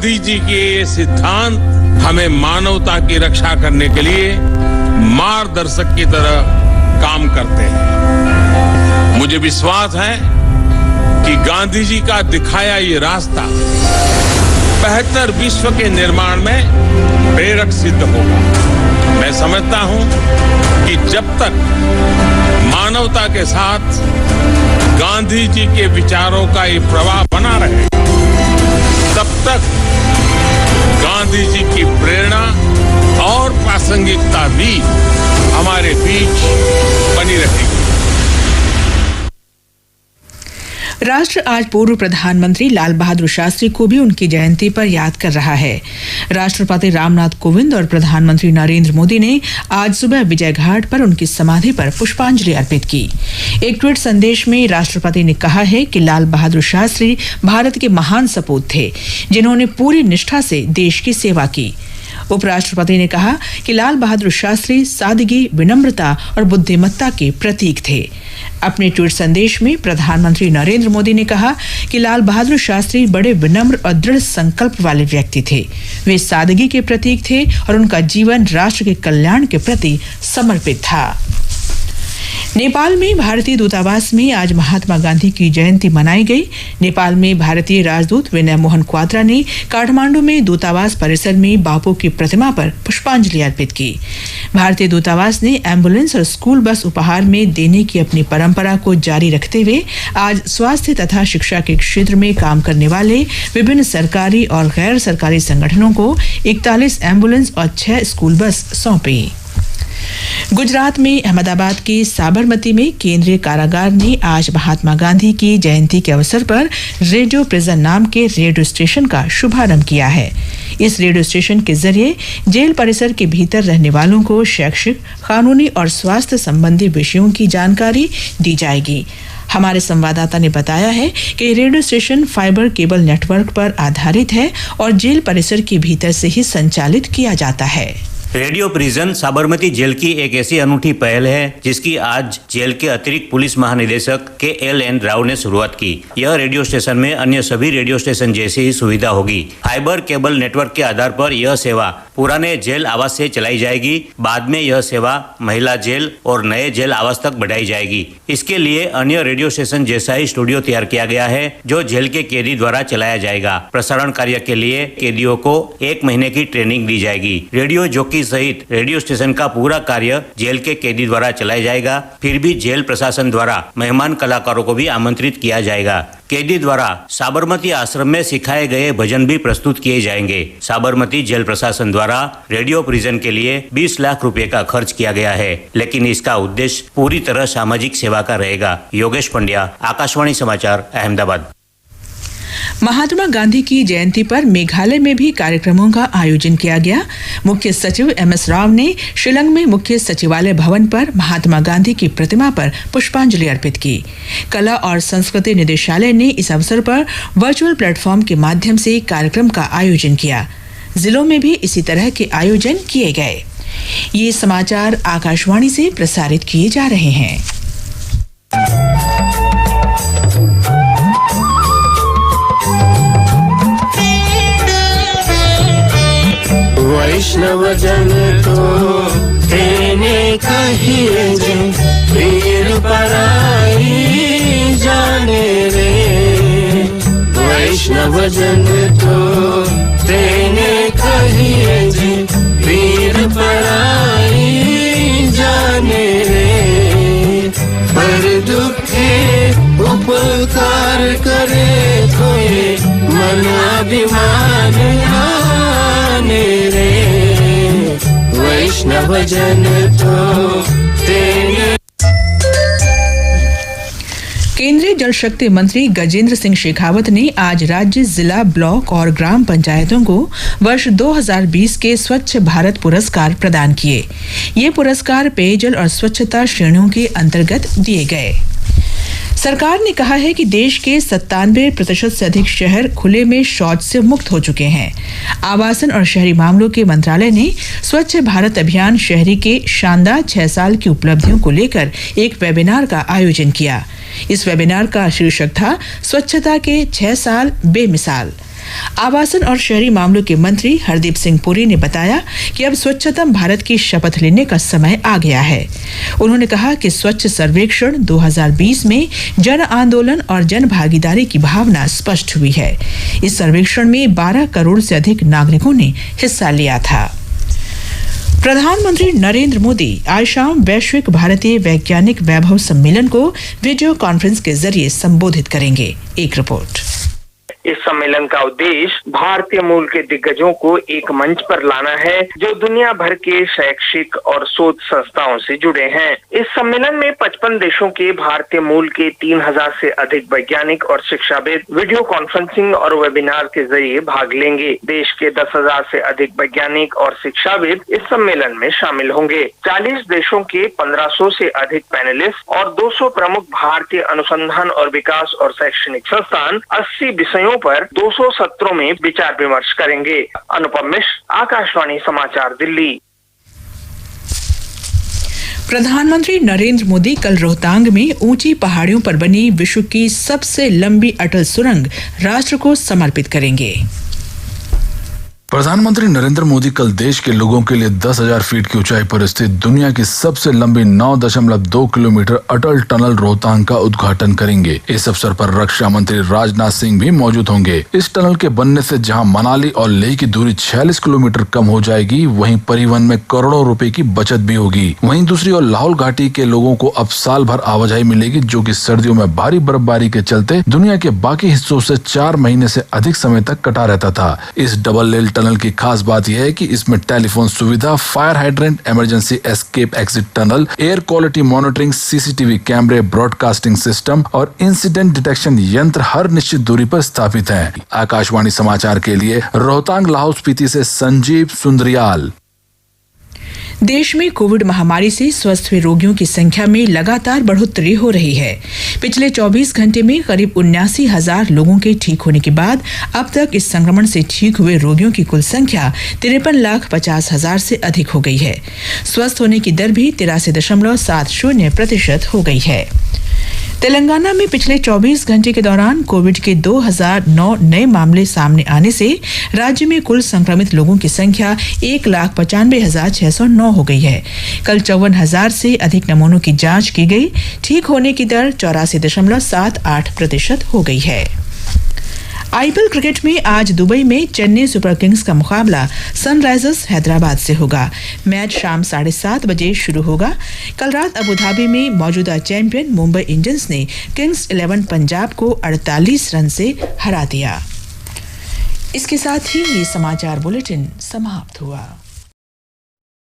गांधी जी के ये सिद्धांत हमें मानवता की रक्षा करने के लिए मार्गदर्शक की तरह काम करते हैं। मुझे विश्वास है कि गांधी जी का दिखाया ये रास्ता बेहतर विश्व के निर्माण में प्रेरक सिद्ध होगा। मैं समझता हूं कि जब तक मानवता के साथ गांधी जी के विचारों का ये प्रवाह बना रहे, तब तक गांधी जी की प्रेरणा और प्रासंगिकता भी हमारे बीच बनी रहेगी। राष्ट्र आज पूर्व प्रधानमंत्री लाल बहादुर शास्त्री को भी उनकी जयंती पर याद कर रहा है। राष्ट्रपति रामनाथ कोविंद और प्रधानमंत्री नरेंद्र मोदी ने आज सुबह विजय घाट पर उनकी समाधि पर पुष्पांजलि अर्पित की। एक ट्वीट संदेश में राष्ट्रपति ने कहा है कि लाल बहादुर शास्त्री भारत के महान सपूत थे, जिन्होंने पूरी निष्ठा से देश की सेवा की। उपराष्ट्रपति ने कहा कि लाल बहादुर शास्त्री सादगी, विनम्रता और बुद्धिमत्ता के प्रतीक थे। अपने ट्वीट संदेश में प्रधानमंत्री नरेंद्र मोदी ने कहा कि लाल बहादुर शास्त्री बड़े विनम्र और दृढ़ संकल्प वाले व्यक्ति थे। वे सादगी के प्रतीक थे और उनका जीवन राष्ट्र के कल्याण के प्रति समर्पित था। नेपाल में भारतीय दूतावास में आज महात्मा गांधी की जयंती मनाई गई। नेपाल में भारतीय राजदूत विनय मोहन क्वात्रा ने काठमांडू में दूतावास परिसर में बापू की प्रतिमा पर पुष्पांजलि अर्पित की। भारतीय दूतावास ने एम्बुलेंस और स्कूल बस उपहार में देने की अपनी परंपरा को जारी रखते हुए आज स्वास्थ्य तथा शिक्षा के क्षेत्र में काम करने वाले विभिन्न सरकारी और गैर सरकारी संगठनों को 41 एम्बुलेंस और 6 स्कूल बस सौंपी। गुजरात में अहमदाबाद के साबरमती में केंद्रीय कारागार ने आज महात्मा गांधी की जयंती के अवसर पर रेडियो प्रिजन नाम के रेडियो स्टेशन का शुभारंभ किया है। इस रेडियो स्टेशन के जरिए जेल परिसर के भीतर रहने वालों को शैक्षिक, कानूनी और स्वास्थ्य संबंधी विषयों की जानकारी दी जाएगी। हमारे संवाददाता ने बताया है कि radio station fibre cable network पर आधारित है और जेल परिसर के भीतर से ही संचालित किया जाता है। रेडियो प्रिजन साबरमती जेल की एक ऐसी अनूठी पहल है जिसकी आज जेल के अतिरिक्त पुलिस महानिदेशक KLN राव ने शुरुआत की। यह रेडियो स्टेशन में अन्य सभी रेडियो स्टेशन जैसी ही सुविधा होगी। फाइबर केबल नेटवर्क के आधार पर यह सेवा पुराने जेल आवास से चलाई जाएगी। बाद में यह सेवा महिला जेल और नए जेल आवास तक बढ़ाई जाएगी। इसके लिए अन्य रेडियो स्टेशन जैसा ही स्टूडियो तैयार किया गया है जो जेल के कैदी द्वारा चलाया जाएगा। प्रसारण कार्य के लिए कैदियों को 1 महीने की ट्रेनिंग दी जाएगी। रेडियो जॉकी सहित रेडियो स्टेशन का पूरा कार्य जेल के कैदी द्वारा चलाया जाएगा। फिर भी जेल प्रशासन द्वारा मेहमान कलाकारों को भी आमंत्रित किया जाएगा। कैदी द्वारा साबरमती आश्रम में सिखाए गए भजन भी प्रस्तुत किए जाएंगे। साबरमती जेल प्रशासन द्वारा रेडियो प्रिजन के लिए 20 लाख रुपए का खर्च किया गया है, लेकिन इसका उद्देश्य पूरी तरह सामाजिक सेवा का रहेगा। योगेश पंड्या, आकाशवाणी समाचार, अहमदाबाद। महात्मा गांधी की जयंती पर मेघालय में भी कार्यक्रमों का आयोजन किया गया। मुख्य सचिव MS राव ने शिलंग में मुख्य सचिवालय भवन पर महात्मा गांधी की प्रतिमा पर पुष्पांजलि अर्पित की। कला और संस्कृति निदेशालय ने इस अवसर पर वर्चुअल प्लेटफॉर्म के माध्यम से कार्यक्रम का आयोजन किया। जिलों में भी इसी तरह के आयोजन किए गए। ये समाचार आकाशवाणी से प्रसारित किए जा रहे हैं। वैष्णव जन तो तेने कहिए जे पीर पराई जाने रे। वैष्णव जन तो तेने कहिए जे पीर पराई जाने रे। पर दुखे उपकार करे कोई मन अभिमान रे। वैष्णव जन तो तेने। केंद्रीय जल शक्ति मंत्री गजेंद्र सिंह शेखावत ने आज राज्य, जिला, ब्लॉक और ग्राम पंचायतों को वर्ष 2020 के स्वच्छ भारत पुरस्कार प्रदान किए। ये पुरस्कार पेयजल और स्वच्छता श्रेणियों के अंतर्गत दिए गए। सरकार ने कहा है कि देश के 97% से अधिक शहर खुले में शौच से मुक्त हो चुके हैं। आवासन और शहरी मामलों के मंत्रालय ने स्वच्छ भारत अभियान शहरी के शानदार 6 साल की उपलब्धियों को लेकर एक वेबिनार का आयोजन किया। इस वेबिनार का शीर्षक था स्वच्छता के 6 साल बेमिसाल। आवासन और शहरी मामलों के मंत्री हरदीप सिंह पुरी ने बताया कि अब स्वच्छतम भारत की शपथ लेने का समय आ गया है। उन्होंने कहा कि स्वच्छ सर्वेक्षण 2020 में जन आंदोलन और जन भागीदारी की भावना स्पष्ट हुई है। इस सर्वेक्षण में 12 करोड़ से अधिक नागरिकों ने हिस्सा लिया था। प्रधानमंत्री नरेंद्र मोदी आज शाम वैश्विक भारतीय वैज्ञानिक वैभव सम्मेलन को वीडियो कॉन्फ्रेंस के जरिए संबोधित करेंगे। एक रिपोर्ट। इस सम्मेलन का उद्देश्य भारतीय मूल के दिग्गजों को एक मंच पर लाना है जो दुनिया भर के शैक्षिक और शोध संस्थाओं से जुड़े हैं। इस सम्मेलन में 55 देशों के भारतीय मूल के 3000 से अधिक वैज्ञानिक और शिक्षाविद वीडियो कॉन्फ्रेंसिंग और वेबिनार के जरिए भाग लेंगे। देश के 10,000 से अधिक वैज्ञानिक और शिक्षाविद इस सम्मेलन में शामिल होंगे। 40 देशों के 1500 से अधिक पैनलिस्ट और 200 प्रमुख भारतीय अनुसंधान और विकास और शैक्षणिक संस्थान 80 विषयों पर 200 सत्रों में विचार विमर्श करेंगे। अनुपम मिश्र, आकाशवाणी समाचार, दिल्ली। प्रधानमंत्री नरेंद्र मोदी कल रोहतांग में ऊंची पहाड़ियों पर बनी विश्व की सबसे लंबी अटल सुरंग राष्ट्र को समर्पित करेंगे। प्रधानमंत्री नरेंद्र मोदी कल देश के लोगों के लिए 10,000 फीट की ऊंचाई पर स्थित दुनिया की सबसे लंबी 9.2 किलोमीटर अटल टनल रोहतांग का उद्घाटन करेंगे। इस अवसर पर रक्षा मंत्री राजनाथ सिंह भी मौजूद होंगे। इस टनल के बनने से जहां मनाली और लेह की दूरी 46 किलोमीटर कम हो जाएगी, वहीं परिवहन में करोड़ों रुपए की बचत भी होगी। वहीं दूसरी ओर लाहौल घाटी के लोगों को अब साल भर आवाजाही मिलेगी, जो कि सर्दियों में भारी बर्फबारी के चलते दुनिया के बाकी हिस्सों से 4 महीने से अधिक समय तक कटा रहता था। इस डबल लेन टनल की खास बात यह है कि इसमें टेलीफोन सुविधा, fire hydrant, emergency escape exit tunnel, air quality monitoring, CCTV कैमरे, ब्रॉडकास्टिंग सिस्टम और इंसिडेंट डिटेक्शन यंत्र हर निश्चित दूरी पर स्थापित हैं। आकाशवाणी समाचार के लिए रोहतांग लाहौल स्पीति से संजीव सुंदरियाल। देश में कोविड महामारी से स्वस्थ हुए रोगियों की संख्या में लगातार बढ़ोतरी हो रही है। पिछले 24 घंटे में करीब 79,000 लोगों के ठीक होने के बाद अब तक इस संक्रमण से ठीक हुए रोगियों की कुल संख्या 53,50,000 से अधिक हो गई है। स्वस्थ होने की दर भी 83.70% हो गई है। तेलंगाना में पिछले 24 घंटे के दौरान कोविड के 2009 नए मामले सामने आने से राज्य में कुल संक्रमित लोगों की संख्या 1,95,609 हो गई है। कल 54,000 से अधिक नमूनों की जांच की गई। ठीक होने की दर 84.78% हो गई है। आईपीएल क्रिकेट में आज दुबई में चेन्नई सुपर किंग्स का मुकाबला सनराइजर्स हैदराबाद से होगा। मैच शाम 7:30 बजे शुरू होगा। कल रात अबू धाबी में मौजूदा चैंपियन मुंबई इंडियंस ने किंग्स 11 पंजाब को 48 रन से हरा दिया। इसके साथ ही ये समाचार बुलेटिन समाप्त हुआ।